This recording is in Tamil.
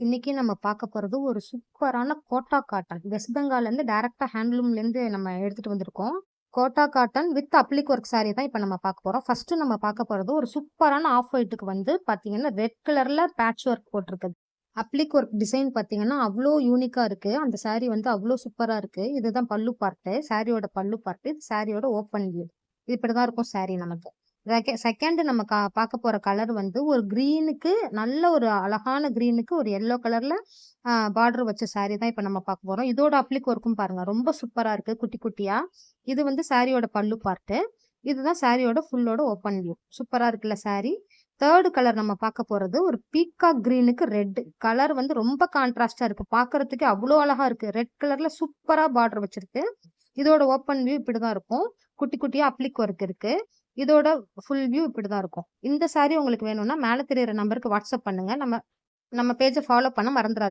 இன்னைக்கு நம்ம பார்க்க போறது ஒரு சூப்பரான கோட்டா காட்டன். வெஸ்ட் பெங்கால்ல இருந்து டைரக்ட்டா ஹேண்ட்லூம்ல இருந்து நம்ம எடுத்துட்டு வந்திருக்கோம். Kota cotton with applique work sari தான் இப்ப நம்ம பார்க்க போறோம். ஃபர்ஸ்ட் நம்ம பார்க்க போறது ஒரு சூப்பரான ஆஃப் ஒயிட்க்கு வந்து பாத்தீங்கன்னா, ரெட் கலர்ல பேட்ச் ஒர்க் போட்டிருக்குது. அப்ளிக் ஒர்க் டிசைன் பாத்தீங்கன்னா, அவ்ளோ யூனிக்கா இருக்கு. அந்த சாரி வந்து அவ்ளோ சூப்பரா இருக்கு. இதுதான் பல்லு பார்ட். சாரியோட பல்லு பார்ட். சாரியோட ஓப்பன் வியூ. இப்படிதான் இருக்கும் சாரி நமக்கு. செகண்ட் நம்ம பார்க்க போற கலர் வந்து ஒரு கிரீனுக்கு நல்ல ஒரு அழகான கிரீனுக்கு ஒரு எல்லோ கலர்ல பார்டர் வச்ச சாரி தான் இப்ப நம்ம பார்க்க போறோம். இதோட அப்ளிக் ஒர்க்கும் பாருங்க ரொம்ப சூப்பரா இருக்கு குட்டி குட்டியா. இது வந்து சாரியோட பல்லு பார்ட். இதுதான் சாரியோட ஃபுல்லோட ஓப்பன் வியூ. சூப்பரா இருக்குல்ல சாரி. தேர்ட் கலர் நம்ம பார்க்க போறது ஒரு பீகாக் கிரீனுக்கு ரெட் கலர் வந்து ரொம்ப கான்ட்ராஸ்டா இருக்கு. பார்க்கிறதுக்கு அவ்வளோ அழகா இருக்கு. ரெட் கலர்ல சூப்பரா பார்டர் வச்சிருக்கு. இதோட ஓப்பன் வியூ இப்படிதான் இருக்கும். குட்டி குட்டியா அப்ளிக் ஒர்க் இருக்கு. இதோட ஃபுல் வியூ இப்படிதான் இருக்கும். இந்த சாரி உங்களுக்கு வேணும்னா மேல தெரியிற நம்பருக்கு வாட்ஸ்அப் பண்ணுங்க. நம்ம நம்ம பேஜ ஃபாலோ பண்ண மறந்துறாதீங்க.